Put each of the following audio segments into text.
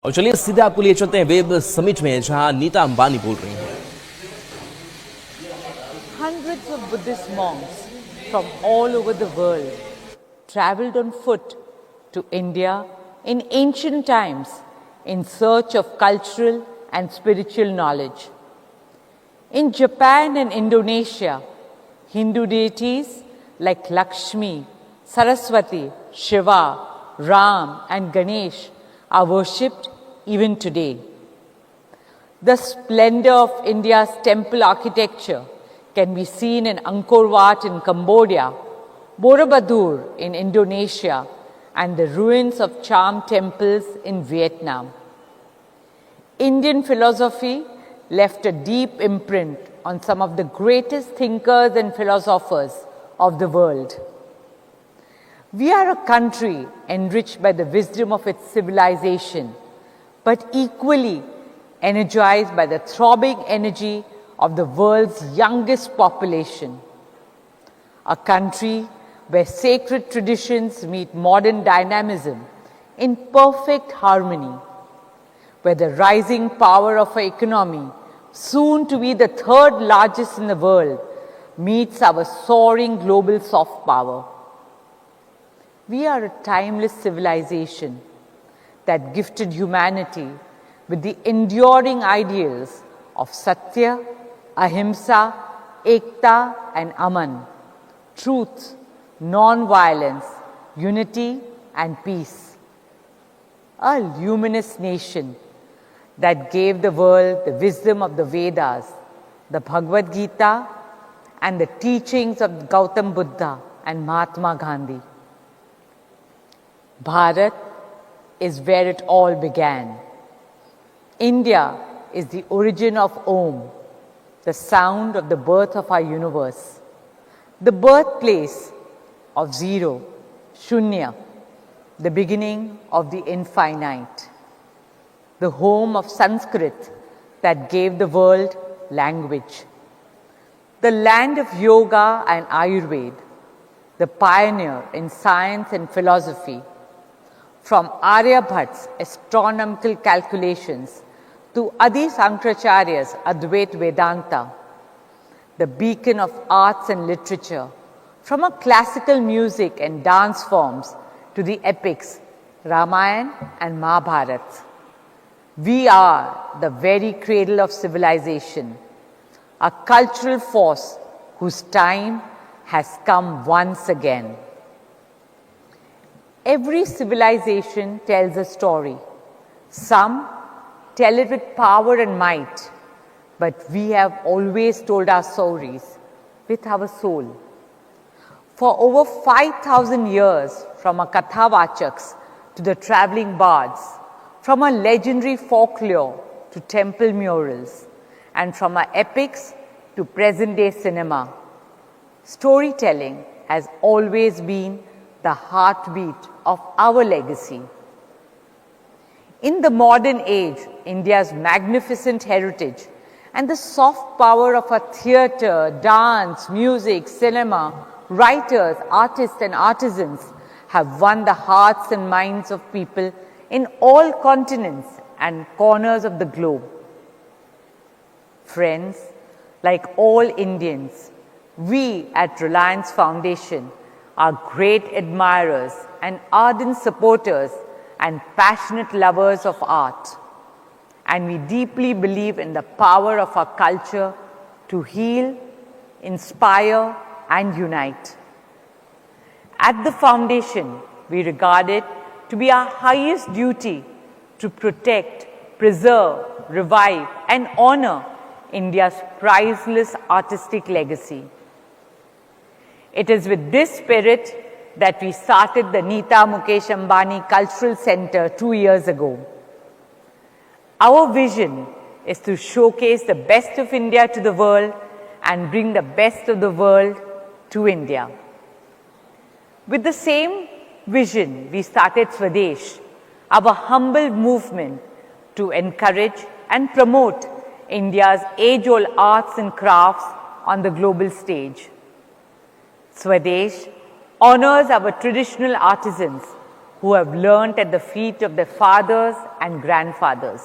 और चलिए सीधे आपको लिए चलते हैं वेब समिट में, जहां नीता अंबानी बोल रही हैं। Hundreds of Buddhist monks from all over the world traveled on foot to India in ancient times in search of cultural and spiritual knowledge. In Japan and Indonesia, Hindu deities like Lakshmi, Saraswati, Shiva, Ram, and Ganesh are worshipped even today. The splendor of India's temple architecture can be seen in Angkor Wat in Cambodia, Borobudur in Indonesia, and the ruins of charm temples in Vietnam. Indian philosophy left a deep imprint on some of the greatest thinkers and philosophers of the world. We are a country enriched by the wisdom of its civilization, but equally energized by the throbbing energy of the world's youngest population. A country where sacred traditions meet modern dynamism in perfect harmony, where the rising power of our economy, soon to be the third largest in the world, meets our soaring global soft power. We are a timeless civilization that gifted humanity with the enduring ideals of Satya, Ahimsa, Ekta, and Aman, truth, non-violence, unity, and peace. A luminous nation that gave the world the wisdom of the Vedas, the Bhagavad Gita, and the teachings of Gautam Buddha and Mahatma Gandhi. Bharat is where it all began. India is the origin of Om, the sound of the birth of our universe, the birthplace of zero, Shunya, the beginning of the infinite, the home of Sanskrit that gave the world language, the land of yoga and Ayurveda, the pioneer in science and philosophy. From Aryabhat's astronomical calculations to Adi Sankaracharya's Advait Vedanta, the beacon of arts and literature, from a classical music and dance forms to the epics Ramayana and Mahabharata. We are the very cradle of civilization, a cultural force whose time has come once again. Every civilization tells a story. Some tell it with power and might, but we have always told our stories with our soul. For over 5,000 years, from our Kathavachaks to the traveling bards, from our legendary folklore to temple murals, and from our epics to present-day cinema, storytelling has always been the heartbeat of our legacy. In the modern age, India's magnificent heritage and the soft power of our theatre, dance, music, cinema, writers, artists, and artisans have won the hearts and minds of people in all continents and corners of the globe. Friends, like all Indians, we at Reliance Foundation are great admirers and ardent supporters and passionate lovers of art. And we deeply believe in the power of our culture to heal, inspire, and unite. At the Foundation, we regard it to be our highest duty to protect, preserve, revive, and honor India's priceless artistic legacy. It is with this spirit that we started the Nita Ambani Cultural Center 2 years ago. Our vision is to showcase the best of India to the world and bring the best of the world to India. With the same vision, we started Swadesh, our humble movement to encourage and promote India's age-old arts and crafts on the global stage. Swadesh honors our traditional artisans who have learnt at the feet of their fathers and grandfathers,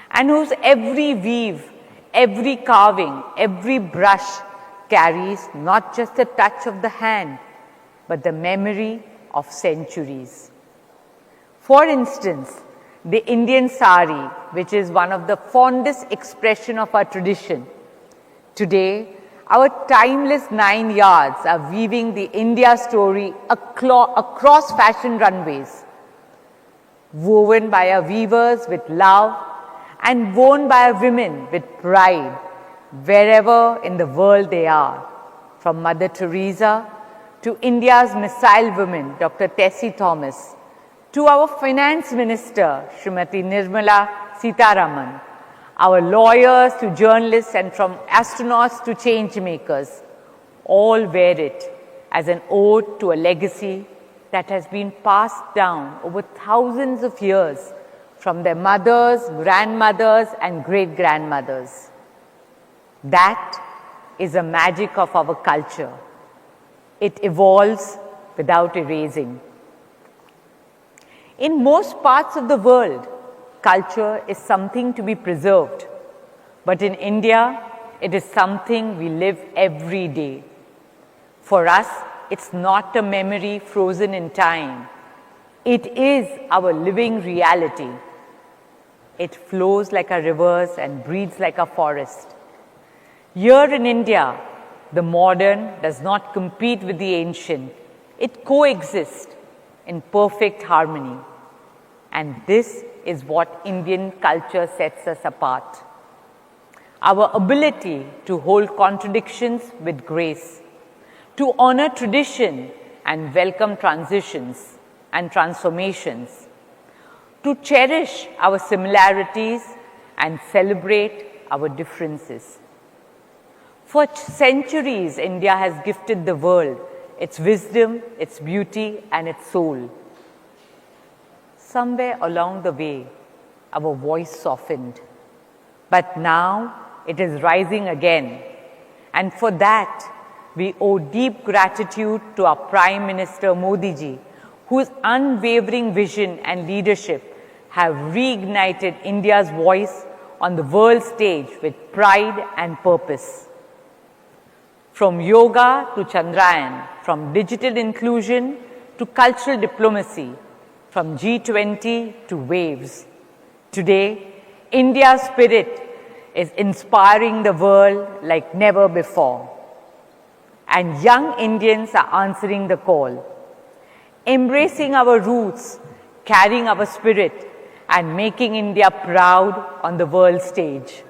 and whose every weave, every carving, every brush carries not just a touch of the hand, but the memory of centuries. For instance, the Indian sari, which is one of the fondest expression of our tradition. Today, our timeless 9 yards are weaving the India story across fashion runways, woven by our weavers with love and worn by our women with pride, wherever in the world they are, from Mother Teresa to India's missile woman, Dr. Tessie Thomas, to our Finance Minister, Srimati Nirmala Sitharaman, our lawyers to journalists, and from astronauts to change makers, all wear it as an ode to a legacy that has been passed down over thousands of years from their mothers, grandmothers, and great-grandmothers. That is the magic of our culture. It evolves without erasing. In most parts of the world, culture is something to be preserved. But in India, it is something we live every day. For us, it's not a memory frozen in time. It is our living reality. It flows like our rivers and breathes like a forest. Here in India, the modern does not compete with the ancient. It coexists in perfect harmony. And this is what Indian culture sets us apart. Our ability to hold contradictions with grace, to honor tradition and welcome transitions and transformations, to cherish our similarities and celebrate our differences. For centuries, India has gifted the world its wisdom, its beauty, and its soul. Somewhere along the way, our voice softened. But now it is rising again. And for that, we owe deep gratitude to our Prime Minister Modi ji, whose unwavering vision and leadership have reignited India's voice on the world stage with pride and purpose. From yoga to Chandrayaan, from digital inclusion to cultural diplomacy, from G20 to waves. Today, India's spirit is inspiring the world like never before. And young Indians are answering the call, embracing our roots, carrying our spirit, and making India proud on the world stage.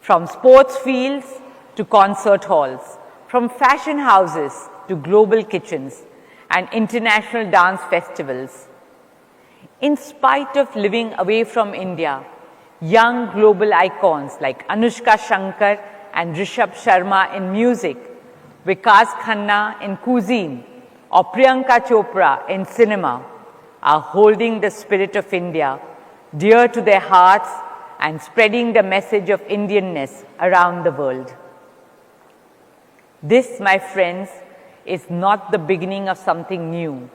From sports fields to concert halls, from fashion houses to global kitchens and international dance festivals. In spite of living away from India, young global icons like Anushka Shankar and Rishabh Sharma in music, Vikas Khanna in cuisine, or Priyanka Chopra in cinema are holding the spirit of India dear to their hearts and spreading the message of Indianness around the world. This, my friends, is not the beginning of something new.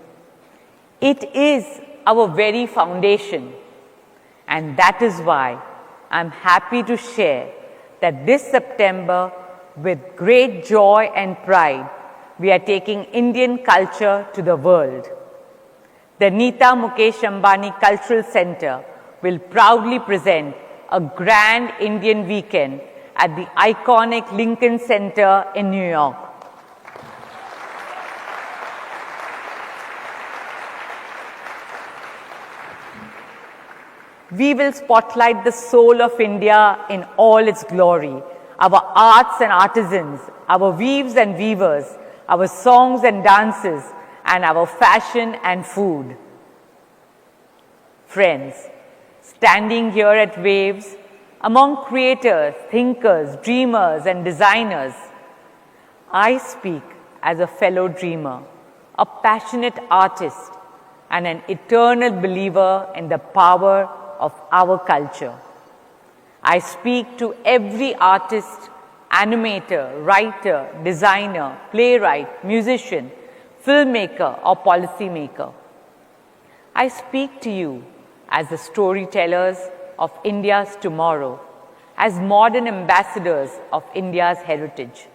It is our very foundation. And that is why I'm happy to share that this September, with great joy and pride, we are taking Indian culture to the world. The Nita Ambani Cultural Center will proudly present a grand Indian weekend at the iconic Lincoln Center in New York. We will spotlight the soul of India in all its glory, our arts and artisans, our weaves and weavers, our songs and dances, and our fashion and food. Friends, standing here at Waves, among creators, thinkers, dreamers, and designers, I speak as a fellow dreamer, a passionate artist, and an eternal believer in the power of our culture. I speak to every artist, animator, writer, designer, playwright, musician, filmmaker, or policymaker. I speak to you as the storytellers of India's tomorrow, as modern ambassadors of India's heritage.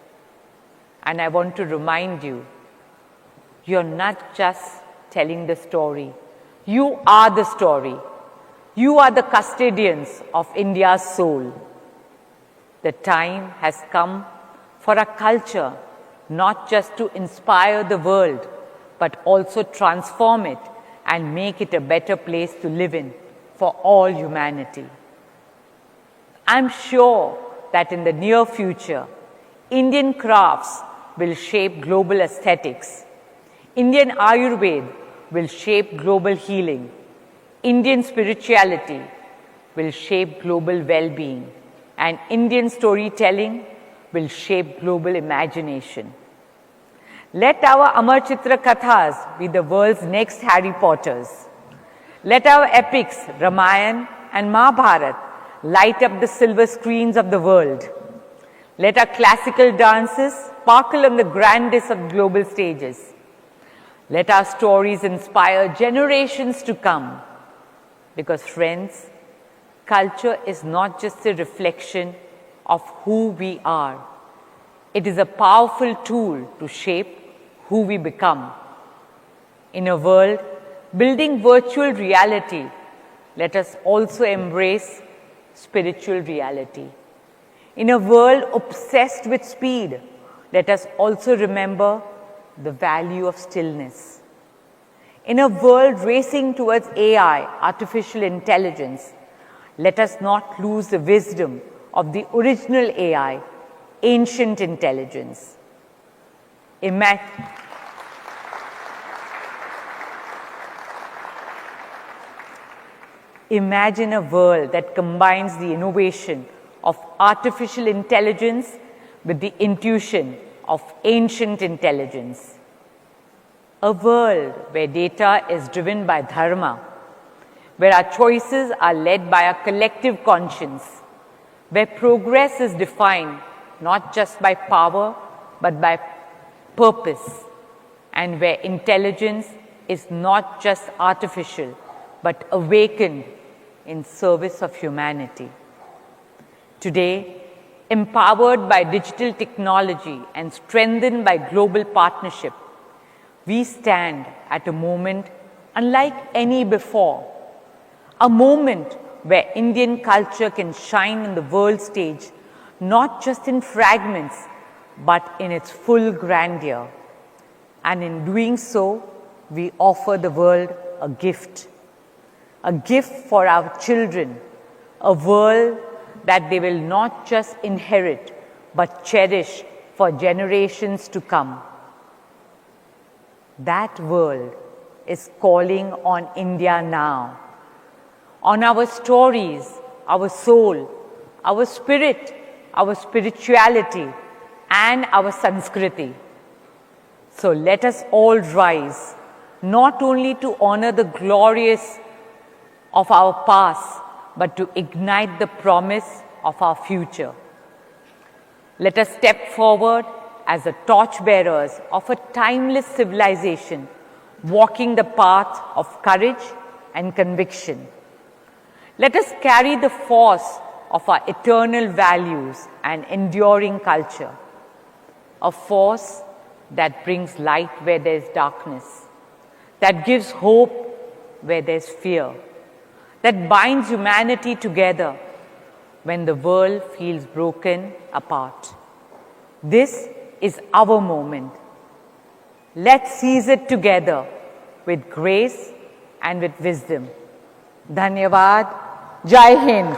And I want to remind you, you're not just telling the story. You are the story. You are the custodians of India's soul. The time has come for a culture not just to inspire the world, but also transform it and make it a better place to live in for all humanity. I'm sure that in the near future, Indian crafts will shape global aesthetics. Indian Ayurveda will shape global healing. Indian spirituality will shape global well-being. And Indian storytelling will shape global imagination. Let our Amar Chitra Kathas be the world's next Harry Potters. Let our epics, Ramayana and Mahabharata, light up the silver screens of the world. Let our classical dances sparkle on the grandest of global stages. Let our stories inspire generations to come. Because friends, culture is not just a reflection of who we are. It is a powerful tool to shape who we become. In a world building virtual reality, let us also embrace spiritual reality. In a world obsessed with speed, let us also remember the value of stillness. In a world racing towards AI, artificial intelligence, let us not lose the wisdom of the original AI, ancient intelligence. Imagine a world that combines the innovation of artificial intelligence with the intuition of ancient intelligence. A world where data is driven by dharma, where our choices are led by a collective conscience, where progress is defined not just by power but by purpose, and where intelligence is not just artificial but awakened in service of humanity. Today, empowered by digital technology and strengthened by global partnership, we stand at a moment unlike any before, a moment where Indian culture can shine on the world stage, not just in fragments, but in its full grandeur. And in doing so, we offer the world a gift for our children, a world that they will not just inherit, but cherish for generations to come. That world is calling on India now, on our stories, our soul, our spirit, our spirituality, and our Sanskriti. So let us all rise, not only to honor the glorious of our past, but to ignite the promise of our future. Let us step forward as the torchbearers of a timeless civilization, walking the path of courage and conviction. Let us carry the force of our eternal values and enduring culture, a force that brings light where there is darkness, that gives hope where there is fear, that binds humanity together when the world feels broken apart. This is our moment. Let's seize it together with grace and with wisdom. Dhanyavad. Jai Hind.